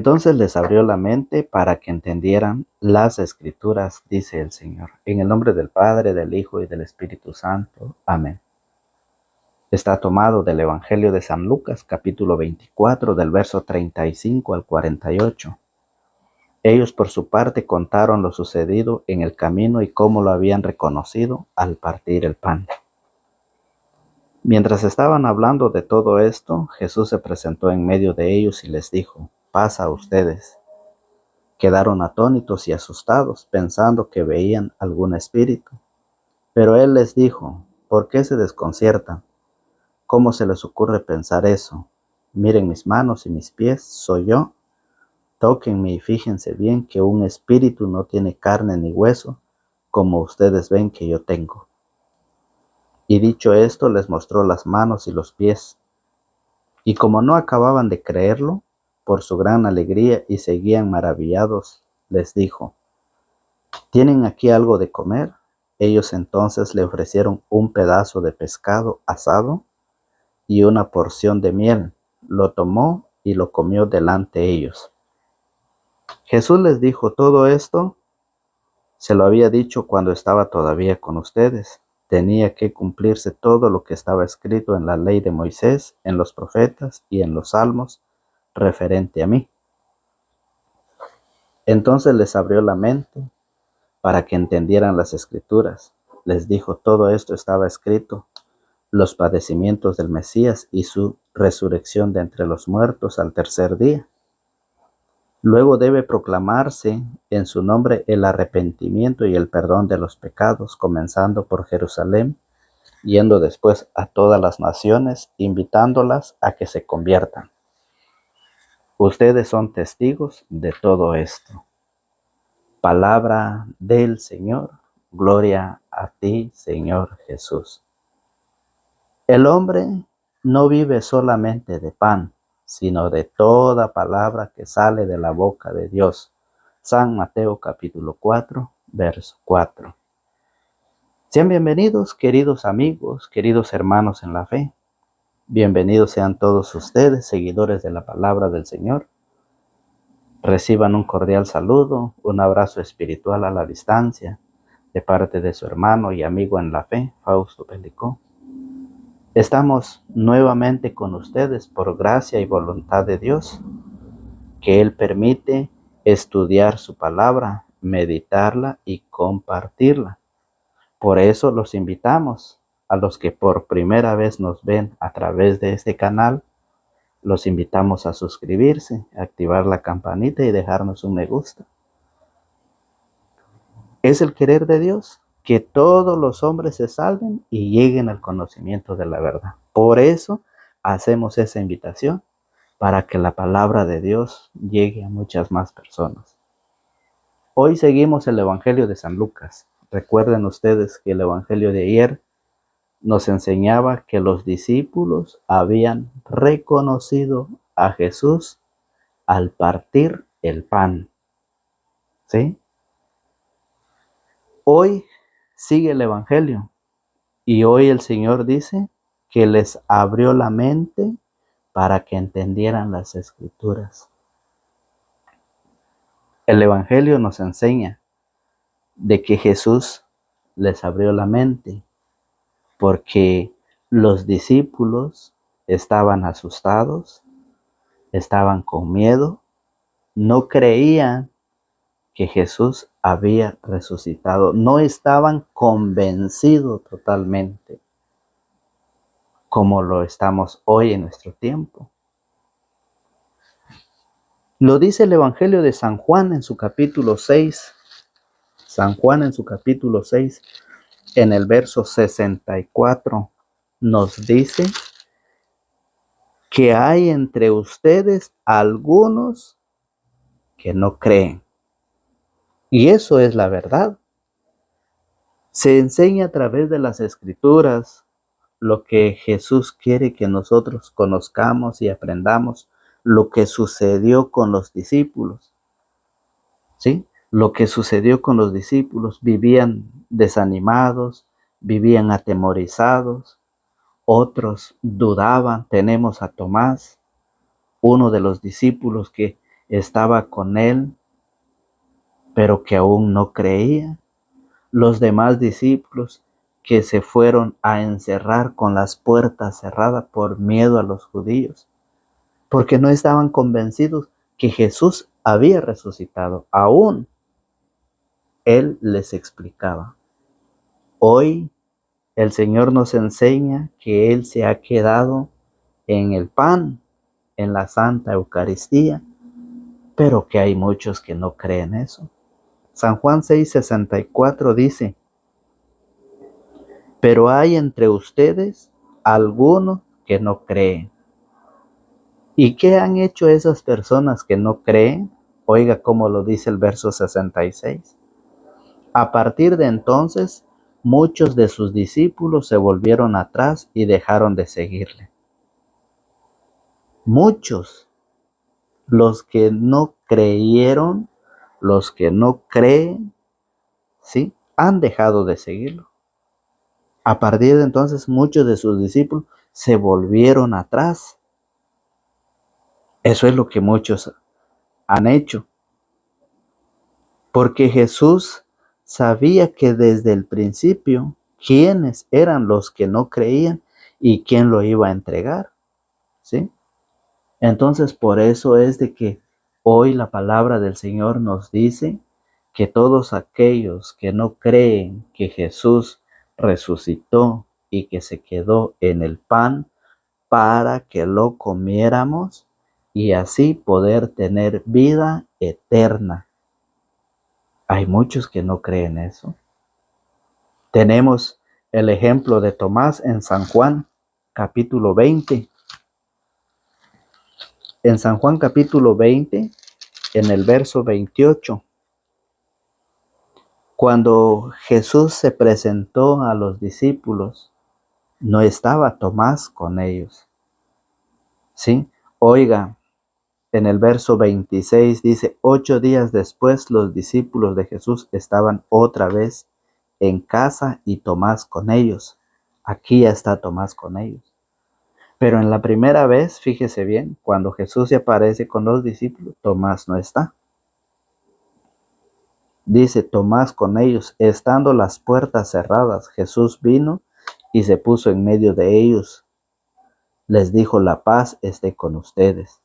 Entonces les abrió la mente para que entendieran las Escrituras, dice el Señor. En el nombre del Padre, del Hijo y del Espíritu Santo. Amén. Está tomado del Evangelio de San Lucas, capítulo 24, del verso 35 al 48. Ellos por su parte contaron lo sucedido en el camino y cómo lo habían reconocido al partir el pan. Mientras estaban hablando de todo esto, Jesús se presentó en medio de ellos y les dijo: «Paz a ustedes». Quedaron atónitos y asustados, pensando que veían algún espíritu. Pero él les dijo: «¿Por qué se desconciertan? ¿Cómo se les ocurre pensar eso? Miren mis manos y mis pies, soy yo. Tóquenme y fíjense bien que un espíritu no tiene carne ni hueso, como ustedes ven que yo tengo». Y dicho esto, les mostró las manos y los pies. Y como no acababan de creerlo, por su gran alegría y seguían maravillados, les dijo: «¿Tienen aquí algo de comer?». Ellos entonces le ofrecieron un pedazo de pescado asado y una porción de miel. Lo tomó y lo comió delante de ellos. Jesús les dijo: «Todo esto se lo había dicho cuando estaba todavía con ustedes. Tenía que cumplirse todo lo que estaba escrito en la ley de Moisés, en los profetas y en los salmos referente a mí». Entonces les abrió la mente para que entendieran las Escrituras. Les dijo: «Todo esto estaba escrito, los padecimientos del Mesías y su resurrección de entre los muertos al tercer día. Luego debe proclamarse en su nombre el arrepentimiento y el perdón de los pecados, comenzando por Jerusalén, yendo después a todas las naciones, invitándolas a que se conviertan. Ustedes son testigos de todo esto». Palabra del Señor. Gloria a ti, Señor Jesús. El hombre no vive solamente de pan, sino de toda palabra que sale de la boca de Dios. San Mateo capítulo 4, verso 4. Sean bienvenidos, queridos amigos, queridos hermanos en la fe. Bienvenidos sean todos ustedes, seguidores de la palabra del Señor. Reciban un cordial saludo, un abrazo espiritual a la distancia, de parte de su hermano y amigo en la fe, Fausto Pelicó. Estamos nuevamente con ustedes por gracia y voluntad de Dios, que Él permite estudiar su palabra, meditarla y compartirla. Por eso los invitamos a los que por primera vez nos ven a través de este canal. Los invitamos a suscribirse, a activar la campanita y dejarnos un me gusta. Es el querer de Dios que todos los hombres se salven y lleguen al conocimiento de la verdad. Por eso hacemos esa invitación, para que la palabra de Dios llegue a muchas más personas. Hoy seguimos el Evangelio de San Lucas. Recuerden ustedes que el Evangelio de ayer nos enseñaba que los discípulos habían reconocido a Jesús al partir el pan. ¿Sí? Hoy sigue el Evangelio y hoy el Señor dice que les abrió la mente para que entendieran las Escrituras. El Evangelio nos enseña de que Jesús les abrió la mente porque los discípulos estaban asustados, estaban con miedo, no creían que Jesús había resucitado, no estaban convencidos totalmente, como lo estamos hoy en nuestro tiempo. Lo dice el Evangelio de San Juan en su capítulo 6. San Juan en su capítulo 6, en el verso 64, nos dice que hay entre ustedes algunos que no creen. Y eso es la verdad. Se enseña a través de las Escrituras lo que Jesús quiere que nosotros conozcamos y aprendamos, lo que sucedió con los discípulos. ¿Sí? Lo que sucedió con los discípulos: vivían desanimados, vivían atemorizados, otros dudaban. Tenemos a Tomás, uno de los discípulos que estaba con él, pero que aún no creía. Los demás discípulos que se fueron a encerrar con las puertas cerradas por miedo a los judíos, porque no estaban convencidos que Jesús había resucitado. Aún Él les explicaba. Hoy el Señor nos enseña que Él se ha quedado en el pan, en la Santa Eucaristía, pero que hay muchos que no creen eso. San Juan 6:64 dice: pero hay entre ustedes algunos que no creen. ¿Y qué han hecho esas personas que no creen? Oiga cómo lo dice el verso 66. A partir de entonces, muchos de sus discípulos se volvieron atrás y dejaron de seguirle. Muchos, los que no creyeron, los que no creen, ¿sí? Han dejado de seguirlo. A partir de entonces, muchos de sus discípulos se volvieron atrás. Eso es lo que muchos han hecho. Porque Jesús sabía que desde el principio quiénes eran los que no creían y quién lo iba a entregar, ¿sí? Entonces, por eso es de que hoy la palabra del Señor nos dice que todos aquellos que no creen que Jesús resucitó y que se quedó en el pan para que lo comiéramos y así poder tener vida eterna. Hay muchos que no creen eso. Tenemos el ejemplo de Tomás en San Juan capítulo 20. En San Juan capítulo 20, en el verso 28, cuando Jesús se presentó a los discípulos, no estaba Tomás con ellos. ¿Sí? Oiga, en el verso 26 dice: 8 días después los discípulos de Jesús estaban otra vez en casa y Tomás con ellos. Aquí ya está Tomás con ellos. Pero en la primera vez, fíjese bien, cuando Jesús se aparece con los discípulos, Tomás no está. Dice Tomás con ellos: estando las puertas cerradas, Jesús vino y se puso en medio de ellos. Les dijo: la paz esté con ustedes.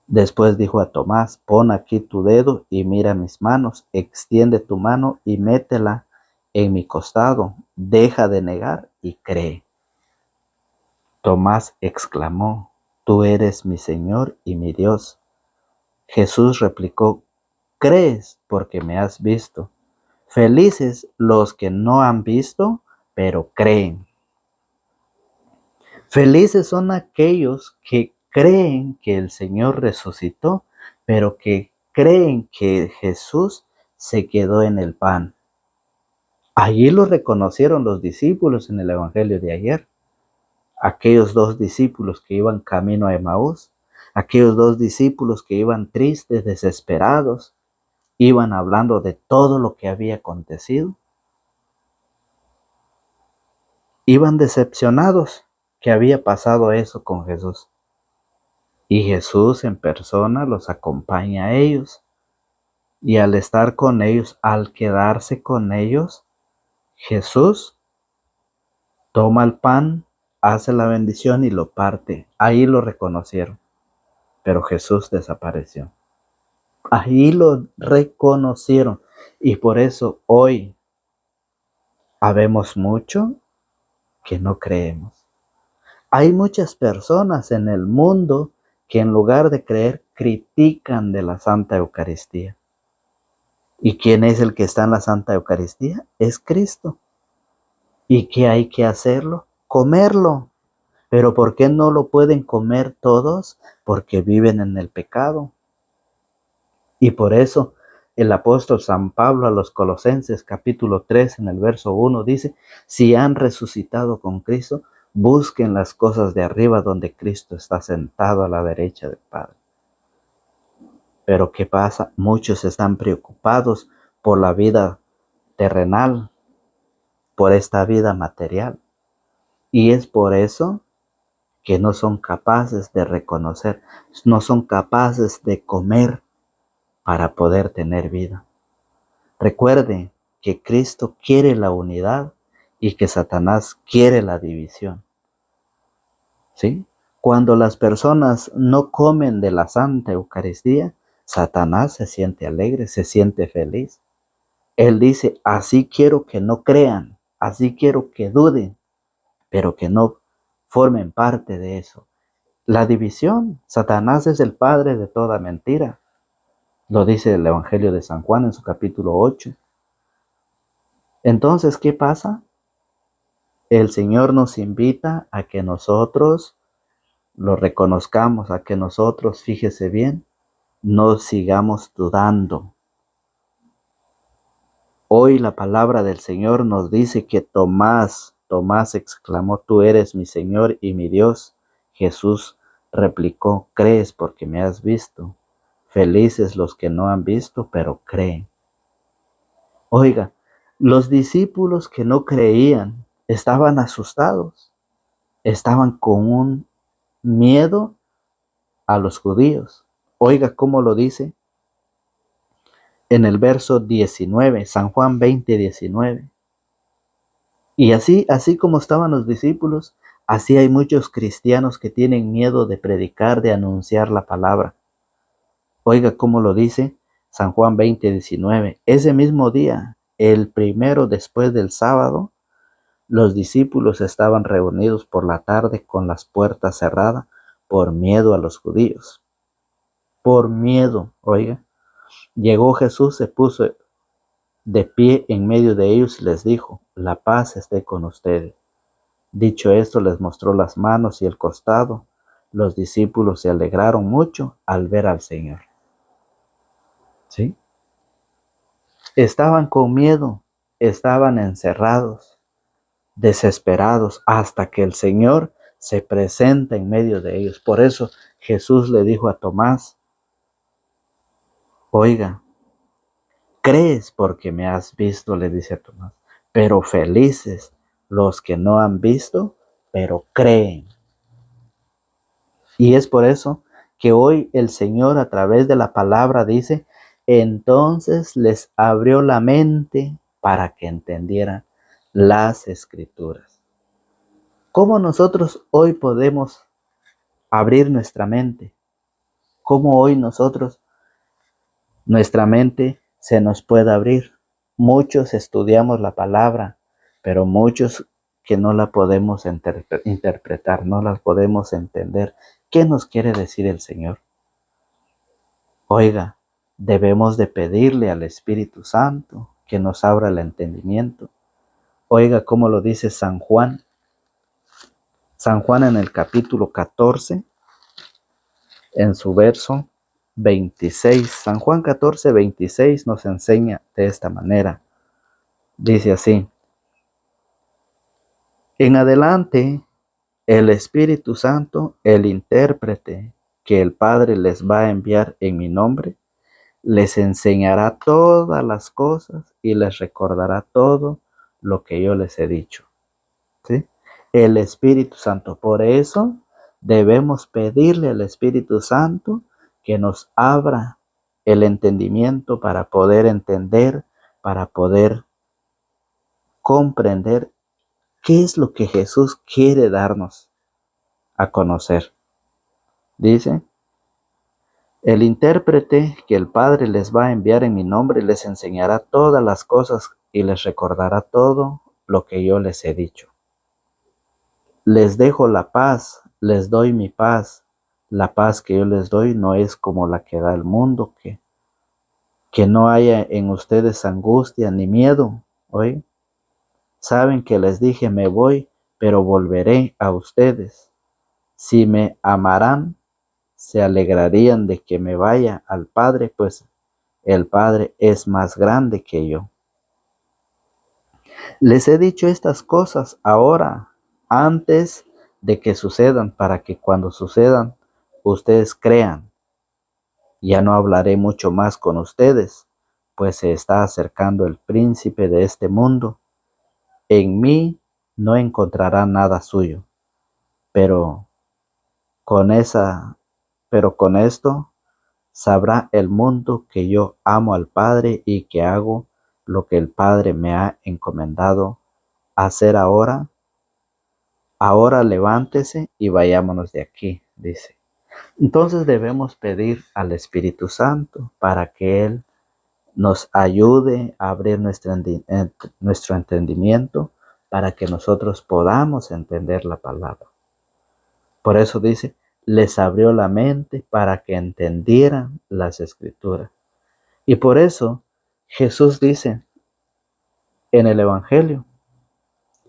Después dijo a Tomás: pon aquí tu dedo y mira mis manos, extiende tu mano y métela en mi costado, deja de negar y cree. Tomás exclamó: tú eres mi Señor y mi Dios. Jesús replicó: crees porque me has visto. Felices los que no han visto, pero creen. Felices son aquellos que creen que el Señor resucitó, pero que creen que Jesús se quedó en el pan. Allí lo reconocieron los discípulos en el Evangelio de ayer. Aquellos 2 discípulos que iban camino a Emaús, aquellos 2 discípulos que iban tristes, desesperados, iban hablando de todo lo que había acontecido. Iban decepcionados que había pasado eso con Jesús. Y Jesús en persona los acompaña a ellos. Y al estar con ellos, al quedarse con ellos, Jesús toma el pan, hace la bendición y lo parte. Ahí lo reconocieron, pero Jesús desapareció. Ahí lo reconocieron. Y por eso hoy habemos mucho que no creemos. Hay muchas personas en el mundo que en lugar de creer critican de la Santa Eucaristía. ¿Y quién es el que está en la Santa Eucaristía? Es Cristo. ¿Y qué hay que hacerlo? Comerlo. ¿Pero por qué no lo pueden comer todos? Porque viven en el pecado. Y por eso el apóstol San Pablo a los Colosenses capítulo 3 en el verso 1 dice: si han resucitado con Cristo, busquen las cosas de arriba donde Cristo está sentado a la derecha del Padre. Pero ¿qué pasa? Muchos están preocupados por la vida terrenal, por esta vida material. Y es por eso que no son capaces de reconocer, no son capaces de comer para poder tener vida. Recuerden que Cristo quiere la unidad y que Satanás quiere la división. ¿Sí? Cuando las personas no comen de la Santa Eucaristía, Satanás se siente alegre, se siente feliz. Él dice, así quiero que no crean, así quiero que duden, pero que no formen parte de eso. La división, Satanás es el padre de toda mentira. Lo dice el Evangelio de San Juan en su capítulo 8. Entonces, ¿qué pasa? El Señor nos invita a que nosotros lo reconozcamos, a que nosotros, fíjese bien, no sigamos dudando. Hoy la palabra del Señor nos dice que Tomás exclamó, tú eres mi Señor y mi Dios. Jesús replicó, crees porque me has visto. Felices los que no han visto, pero creen. Oiga, los discípulos que no creían estaban asustados, estaban con un miedo a los judíos. Oiga cómo lo dice en el verso 19, San Juan 20:19. Y así como estaban los discípulos, así hay muchos cristianos que tienen miedo de predicar, de anunciar la palabra. Oiga cómo lo dice San Juan 20:19. Ese mismo día, el primero después del sábado, los discípulos estaban reunidos por la tarde con las puertas cerradas por miedo a los judíos. Por miedo, oiga. Llegó Jesús, se puso de pie en medio de ellos y les dijo, la paz esté con ustedes. Dicho esto, les mostró las manos y el costado. Los discípulos se alegraron mucho al ver al Señor. ¿Sí? Estaban con miedo, estaban encerrados, desesperados, hasta que el Señor se presenta en medio de ellos. Por eso Jesús le dijo a Tomás, oiga, crees porque me has visto, le dice a Tomás, pero felices los que no han visto, pero creen. Y es por eso que hoy el Señor a través de la palabra dice, entonces les abrió la mente para que entendieran las escrituras. ¿Cómo nosotros hoy podemos abrir nuestra mente? ¿Cómo hoy nuestra mente se nos puede abrir? Muchos estudiamos la palabra, pero muchos que no la podemos interpretar, no la podemos entender. ¿Qué nos quiere decir el Señor? Oiga, debemos de pedirle al Espíritu Santo que nos abra el entendimiento. Oiga cómo lo dice San Juan. San Juan en el capítulo 14, en su verso 26. San Juan 14, 26 nos enseña de esta manera. Dice así, en adelante el Espíritu Santo, el intérprete que el Padre les va a enviar en mi nombre, les enseñará todas las cosas y les recordará todo lo que yo les he dicho. ¿Sí? El Espíritu Santo. Por eso debemos pedirle al Espíritu Santo que nos abra el entendimiento para poder entender, para poder comprender qué es lo que Jesús quiere darnos a conocer. Dice, el intérprete que el Padre les va a enviar en mi nombre les enseñará todas las cosas y les recordará todo lo que yo les he dicho. Les dejo la paz, les doy mi paz. La paz que yo les doy no es como la que da el mundo, que no haya en ustedes angustia ni miedo. ¿Oye? Saben que les dije me voy, pero volveré a ustedes. Si me amarán, se alegrarían de que me vaya al Padre, pues el Padre es más grande que yo. Les he dicho estas cosas ahora, antes de que sucedan, para que cuando sucedan, ustedes crean. Ya no hablaré mucho más con ustedes, pues se está acercando el príncipe de este mundo. En mí no encontrará nada suyo, pero Con esa, pero con esto sabrá el mundo que yo amo al Padre y que hago lo que el Padre me ha encomendado hacer ahora. Ahora levántese y vayámonos de aquí, dice. Entonces debemos pedir al Espíritu Santo para que Él nos ayude a abrir nuestro entendimiento para que nosotros podamos entender la palabra. Por eso dice, les abrió la mente para que entendieran las escrituras. Y por eso Jesús dice en el Evangelio,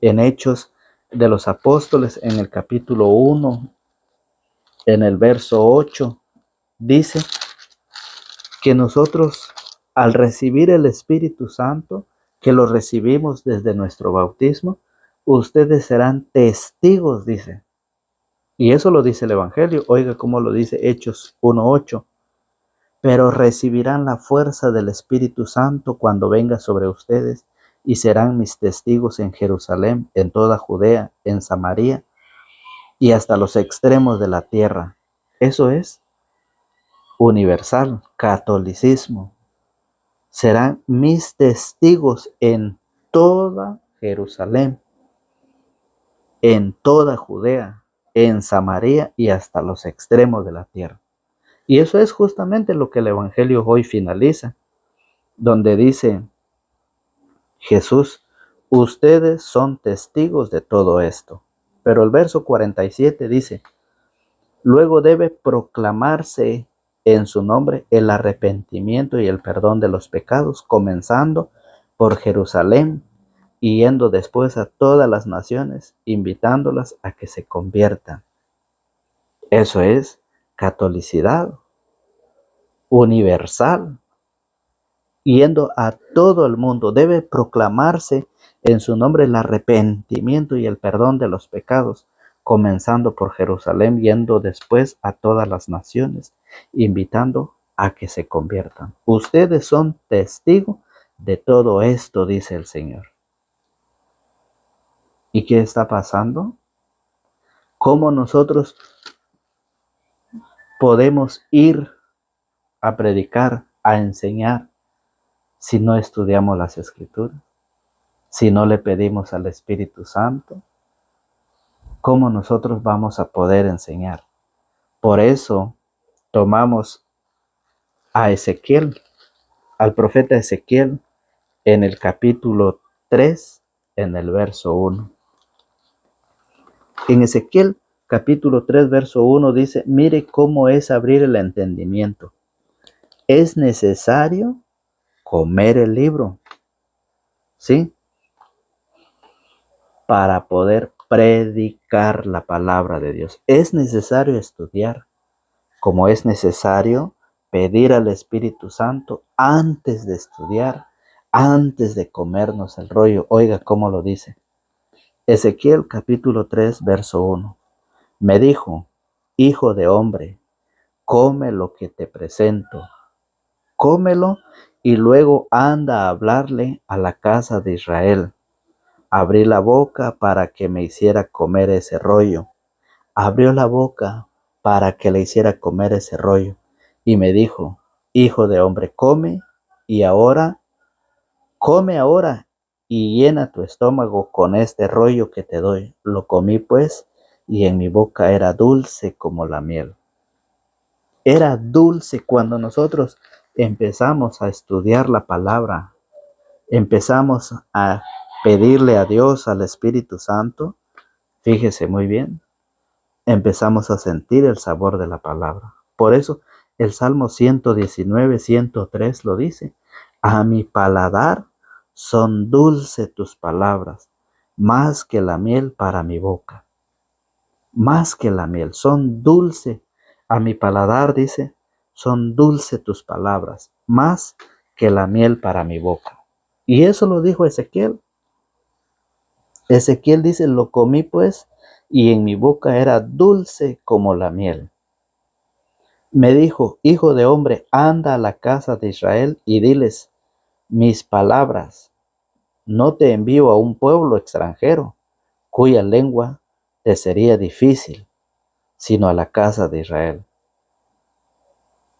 en Hechos de los Apóstoles, en el capítulo 1, en el verso 8, dice que nosotros al recibir el Espíritu Santo, que lo recibimos desde nuestro bautismo, ustedes serán testigos, dice. Y eso lo dice el Evangelio. Oiga cómo lo dice Hechos 1:8. Pero recibirán la fuerza del Espíritu Santo cuando venga sobre ustedes y serán mis testigos en Jerusalén, en toda Judea, en Samaria y hasta los extremos de la tierra. Eso es universal, catolicismo. Serán mis testigos en toda Jerusalén, en toda Judea, en Samaria y hasta los extremos de la tierra. Y eso es justamente lo que el Evangelio hoy finaliza, donde dice Jesús, ustedes son testigos de todo esto. Pero el verso 47 dice, luego debe proclamarse en su nombre el arrepentimiento y el perdón de los pecados, comenzando por Jerusalén y yendo después a todas las naciones, invitándolas a que se conviertan. Eso es catolicidad universal, yendo a todo el mundo. Debe proclamarse en su nombre el arrepentimiento y el perdón de los pecados, comenzando por Jerusalén, yendo después a todas las naciones, invitando a que se conviertan. Ustedes son testigos de todo esto, dice el Señor. ¿Y qué está pasando? ¿Cómo nosotros podemos ir a predicar, a enseñar, si no estudiamos las Escrituras? Si no le pedimos al Espíritu Santo, ¿cómo nosotros vamos a poder enseñar? Por eso tomamos a Ezequiel, al profeta Ezequiel, en el capítulo 3, en el verso 1. En Ezequiel capítulo 3, verso 1 dice, mire cómo es abrir el entendimiento. Es necesario comer el libro, ¿sí? Para poder predicar la palabra de Dios. Es necesario estudiar, como es necesario pedir al Espíritu Santo antes de estudiar, antes de comernos el rollo. Oiga cómo lo dice. Ezequiel capítulo 3, verso 1. Me dijo, hijo de hombre, come lo que te presento. Cómelo y luego anda a hablarle a la casa de Israel. Abrí la boca para que me hiciera comer ese rollo. Abrió la boca para que le hiciera comer ese rollo. Y me dijo, hijo de hombre, come ahora y llena tu estómago con este rollo que te doy. Lo comí pues, y en mi boca era dulce como la miel. Era dulce cuando nosotros empezamos a estudiar la palabra, empezamos a pedirle a Dios, al Espíritu Santo. Fíjese muy bien, empezamos a sentir el sabor de la palabra. Por eso el Salmo 119, 103 lo dice. A mi paladar son dulces tus palabras, más que la miel para mi boca. Más que la miel, son dulces. A mi paladar, dice, son dulces tus palabras, más que la miel para mi boca. Y eso lo dijo Ezequiel. Ezequiel dice, lo comí pues, y en mi boca era dulce como la miel. Me dijo, hijo de hombre, anda a la casa de Israel y diles mis palabras. No te envío a un pueblo extranjero, cuya lengua te sería difícil, sino a la casa de Israel.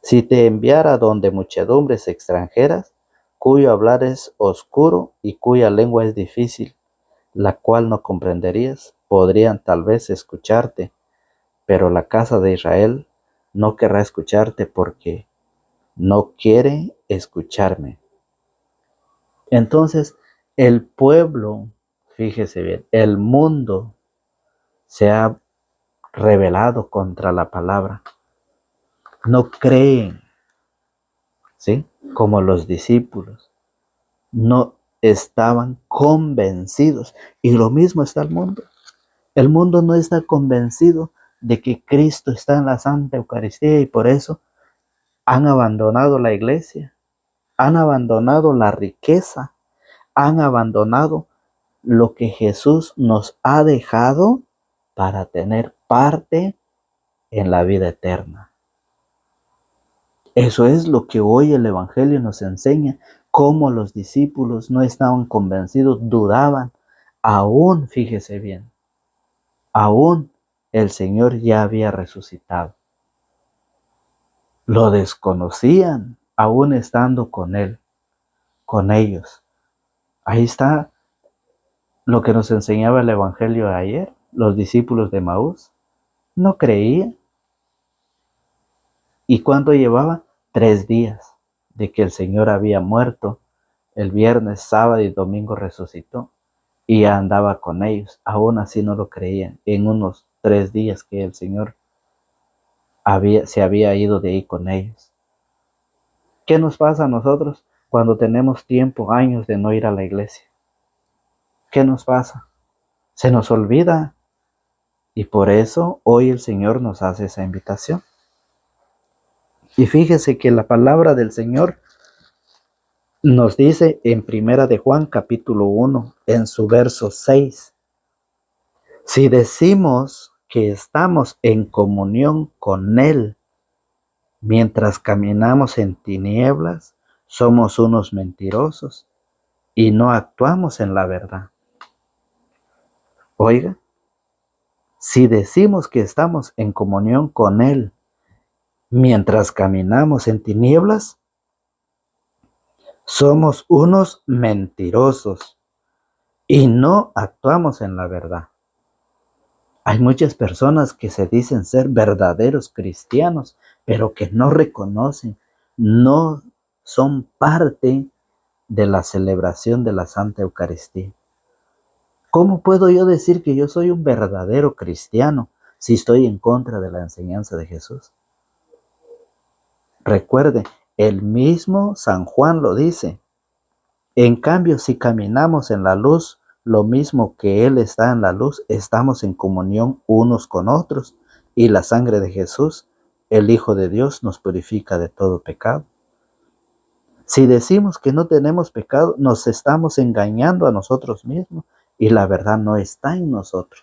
Si te enviara donde muchedumbres extranjeras, cuyo hablar es oscuro y cuya lengua es difícil, la cual no comprenderías, podrían tal vez escucharte, pero la casa de Israel no querrá escucharte porque no quiere escucharme. Entonces, el pueblo, fíjese bien, el mundo se ha rebelado contra la palabra. No creen, ¿sí? Como los discípulos. No estaban convencidos. Y lo mismo está el mundo. El mundo no está convencido de que Cristo está en la Santa Eucaristía y por eso han abandonado la iglesia, han abandonado la riqueza, han abandonado lo que Jesús nos ha dejado para tener parte en la vida eterna. Eso es lo que hoy el Evangelio nos enseña, cómo los discípulos no estaban convencidos, dudaban, aún, fíjese bien, aún el Señor ya había resucitado. Lo desconocían, aún estando con Él, con ellos. Ahí está lo que nos enseñaba el Evangelio de ayer. Los discípulos de Maús no creían. ¿Y cuánto llevaba? 3 días de que el Señor había muerto. El viernes, sábado y domingo resucitó y ya andaba con ellos. Aún así no lo creían. En unos 3 días que el Señor se había ido de ahí con ellos. ¿Qué nos pasa a nosotros cuando tenemos tiempo, años de no ir a la iglesia? ¿Qué nos pasa? Se nos olvida. Y por eso hoy el Señor nos hace esa invitación. Y fíjese que la palabra del Señor nos dice en Primera de Juan capítulo 1, en su verso 6. Si decimos que estamos en comunión con Él mientras caminamos en tinieblas, somos unos mentirosos y no actuamos en la verdad. Oiga, si decimos que estamos en comunión con Él mientras caminamos en tinieblas, somos unos mentirosos y no actuamos en la verdad. Hay muchas personas que se dicen ser verdaderos cristianos, pero que no reconocen, no son parte de la celebración de la Santa Eucaristía. ¿Cómo puedo yo decir que yo soy un verdadero cristiano si estoy en contra de la enseñanza de Jesús? Recuerde, el mismo San Juan lo dice. En cambio, si caminamos en la luz, lo mismo que Él está en la luz, estamos en comunión unos con otros, y la sangre de Jesús, el Hijo de Dios, nos purifica de todo pecado. Si decimos que no tenemos pecado, nos estamos engañando a nosotros mismos, y la verdad no está en nosotros.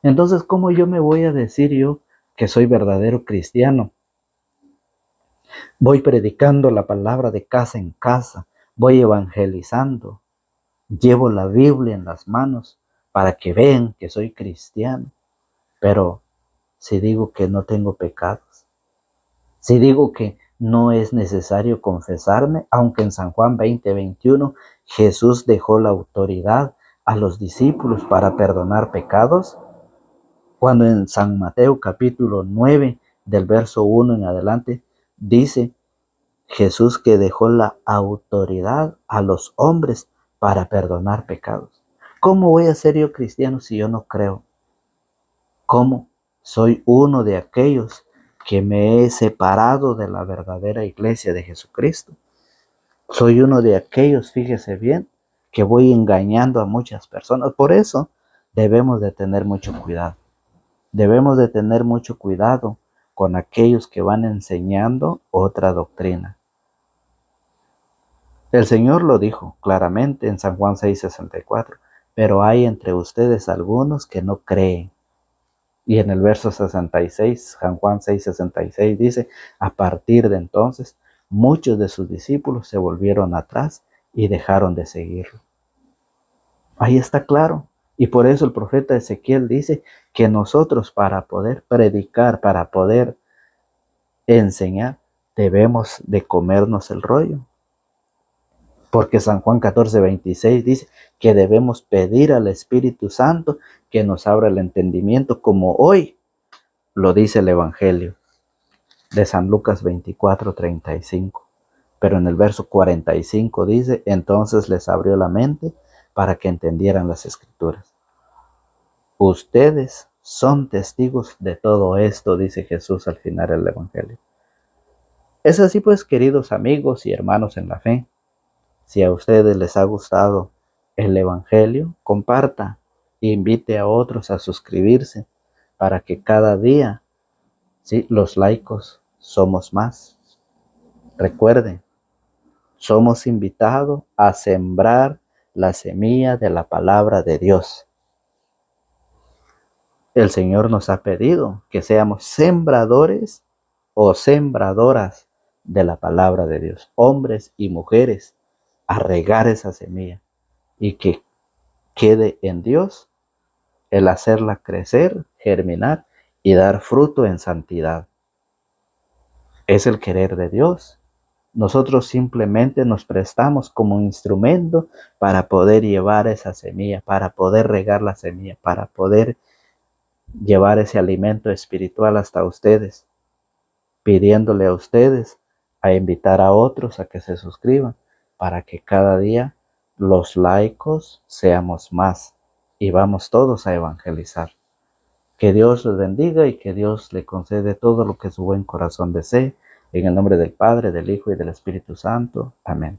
Entonces, ¿cómo yo me voy a decir yo que soy verdadero cristiano? Voy predicando la palabra de casa en casa, voy evangelizando, llevo la Biblia en las manos para que vean que soy cristiano. Pero si digo que no tengo pecados, si digo que no es necesario confesarme, aunque en San Juan 20:21 Jesús dejó la autoridad a los discípulos para perdonar pecados, cuando en San Mateo capítulo 9 del verso 1 en adelante dice Jesús que dejó la autoridad a los hombres para perdonar pecados. ¿Cómo voy a ser yo cristiano si yo no creo? ¿Cómo? Soy uno de aquellos que me he separado de la verdadera iglesia de Jesucristo. Soy uno de aquellos, fíjese bien, que voy engañando a muchas personas. Por eso debemos de tener mucho cuidado. Debemos de tener mucho cuidado con aquellos que van enseñando otra doctrina. El Señor lo dijo claramente en San Juan 6:64, pero hay entre ustedes algunos que no creen. Y en el verso 66, San Juan 6:66 dice, a partir de entonces, muchos de sus discípulos se volvieron atrás y dejaron de seguirlo. Ahí está claro. Y por eso el profeta Ezequiel dice que nosotros, para poder predicar, para poder enseñar, debemos de comernos el rollo. Porque San Juan 14:26 dice que debemos pedir al Espíritu Santo que nos abra el entendimiento, como hoy lo dice el Evangelio de San Lucas 24:35. Pero en el verso 45 dice: entonces les abrió la mente para que entendieran las Escrituras. Ustedes son testigos de todo esto, dice Jesús al final del Evangelio. Es así pues, queridos amigos y hermanos en la fe. Si a ustedes les ha gustado el Evangelio, comparta e invite a otros a suscribirse para que cada día, ¿sí?, los laicos somos más. Recuerden, somos invitados a sembrar la semilla de la palabra de Dios. El Señor nos ha pedido que seamos sembradores o sembradoras de la palabra de Dios, hombres y mujeres, a regar esa semilla y que quede en Dios el hacerla crecer, germinar y dar fruto en santidad. Es el querer de Dios. Nosotros simplemente nos prestamos como un instrumento para poder llevar esa semilla, para poder regar la semilla, para poder llevar ese alimento espiritual hasta ustedes, pidiéndole a ustedes a invitar a otros a que se suscriban para que cada día los laicos seamos más y vamos todos a evangelizar. Que Dios les bendiga y que Dios le concede todo lo que su buen corazón desee. En el nombre del Padre, del Hijo y del Espíritu Santo. Amén.